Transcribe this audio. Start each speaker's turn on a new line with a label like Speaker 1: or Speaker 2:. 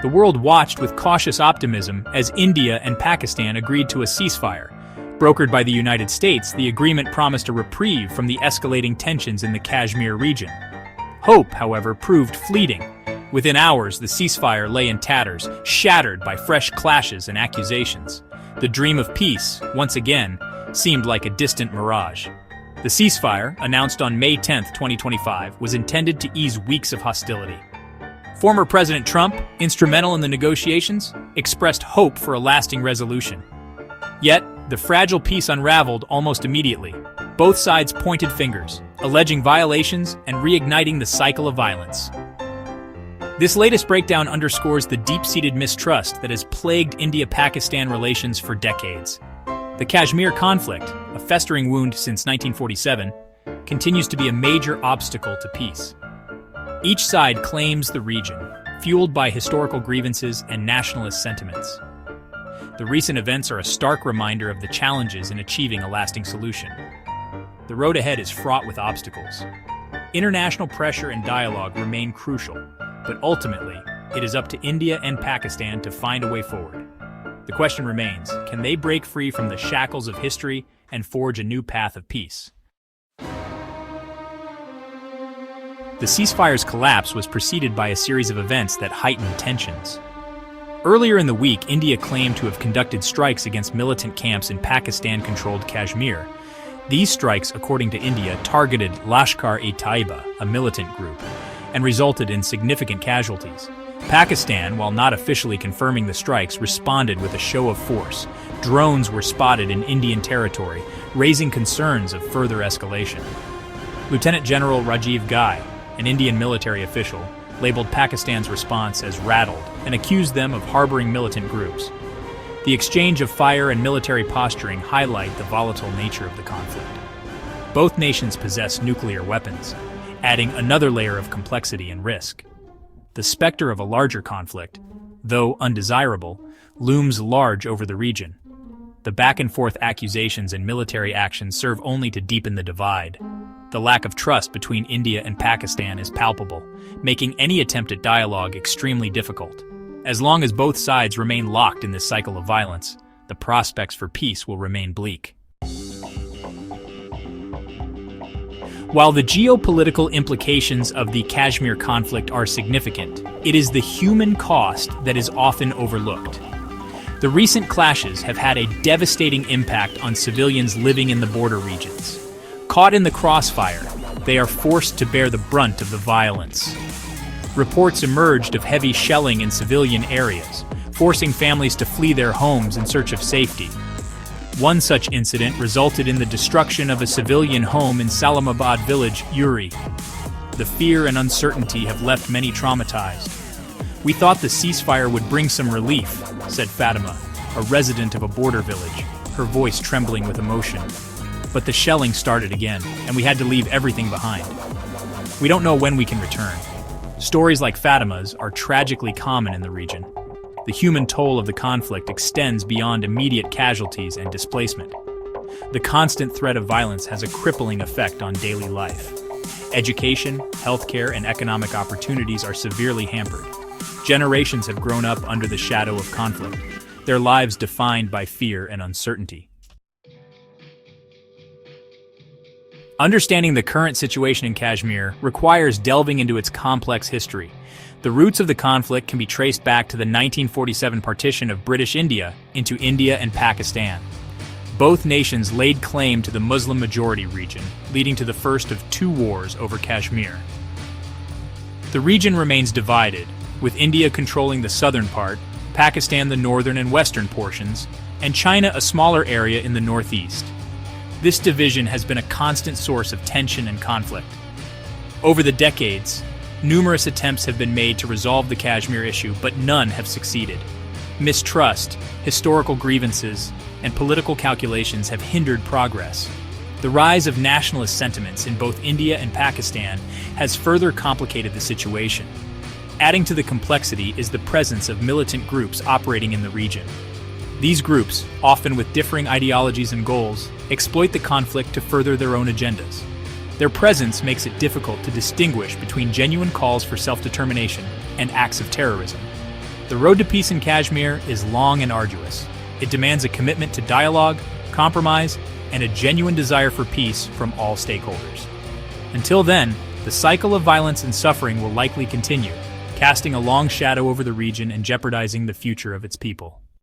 Speaker 1: The world watched with cautious optimism as India and Pakistan agreed to a ceasefire. Brokered by the United States, the agreement promised a reprieve from the escalating tensions in the Kashmir region. Hope, however, proved fleeting. Within hours, the ceasefire lay in tatters, shattered by fresh clashes and accusations. The dream of peace, once again, seemed like a distant mirage. The ceasefire, announced on May 10, 2025, was intended to ease weeks of hostility. Former President Trump, instrumental in the negotiations, expressed hope for a lasting resolution. Yet, the fragile peace unraveled almost immediately. Both sides pointed fingers, alleging violations and reigniting the cycle of violence. This latest breakdown underscores the deep-seated mistrust that has plagued India-Pakistan relations for decades. The Kashmir conflict, a festering wound since 1947, continues to be a major obstacle to peace. Each side claims the region, fueled by historical grievances and nationalist sentiments. The recent events are a stark reminder of the challenges in achieving a lasting solution. The road ahead is fraught with obstacles. International pressure and dialogue remain crucial, but ultimately, it is up to India and Pakistan to find a way forward. The question remains, can they break free from the shackles of history and forge a new path of peace? The ceasefire's collapse was preceded by a series of events that heightened tensions. Earlier in the week, India claimed to have conducted strikes against militant camps in Pakistan-controlled Kashmir. These strikes, according to India, targeted Lashkar-e-Taiba, a militant group, and resulted in significant casualties. Pakistan, while not officially confirming the strikes, responded with a show of force. Drones were spotted in Indian territory, raising concerns of further escalation. Lieutenant General Rajiv Ghai, an Indian military official, labeled Pakistan's response as rattled and accused them of harboring militant groups. The exchange of fire and military posturing highlight the volatile nature of the conflict. Both nations possess nuclear weapons, adding another layer of complexity and risk. The specter of a larger conflict, though undesirable, looms large over the region. The back-and-forth accusations and military actions serve only to deepen the divide. The lack of trust between India and Pakistan is palpable, making any attempt at dialogue extremely difficult. As long as both sides remain locked in this cycle of violence, the prospects for peace will remain bleak. While the geopolitical implications of the Kashmir conflict are significant, it is the human cost that is often overlooked. The recent clashes have had a devastating impact on civilians living in the border regions. Caught in the crossfire, they are forced to bear the brunt of the violence. Reports emerged of heavy shelling in civilian areas, forcing families to flee their homes in search of safety. One such incident resulted in the destruction of a civilian home in Salamabad village, Uri. The fear and uncertainty have left many traumatized. "We thought the ceasefire would bring some relief," said Fatima, a resident of a border village, her voice trembling with emotion. "But the shelling started again, and we had to leave everything behind. We don't know when we can return." Stories like Fatima's are tragically common in the region. The human toll of the conflict extends beyond immediate casualties and displacement. The constant threat of violence has a crippling effect on daily life. Education, healthcare, and economic opportunities are severely hampered. Generations have grown up under the shadow of conflict, their lives defined by fear and uncertainty. Understanding the current situation in Kashmir requires delving into its complex history. The roots of the conflict can be traced back to the 1947 partition of British India into India and Pakistan. Both nations laid claim to the Muslim-majority region, leading to the first of two wars over Kashmir. The region remains divided, with India controlling the southern part, Pakistan the northern and western portions, and China a smaller area in the northeast. This division has been a constant source of tension and conflict. Over the decades, numerous attempts have been made to resolve the Kashmir issue, but none have succeeded. Mistrust, historical grievances, and political calculations have hindered progress. The rise of nationalist sentiments in both India and Pakistan has further complicated the situation. Adding to the complexity is the presence of militant groups operating in the region. These groups, often with differing ideologies and goals, exploit the conflict to further their own agendas. Their presence makes it difficult to distinguish between genuine calls for self-determination and acts of terrorism. The road to peace in Kashmir is long and arduous. It demands a commitment to dialogue, compromise, and a genuine desire for peace from all stakeholders. Until then, the cycle of violence and suffering will likely continue, casting a long shadow over the region and jeopardizing the future of its people.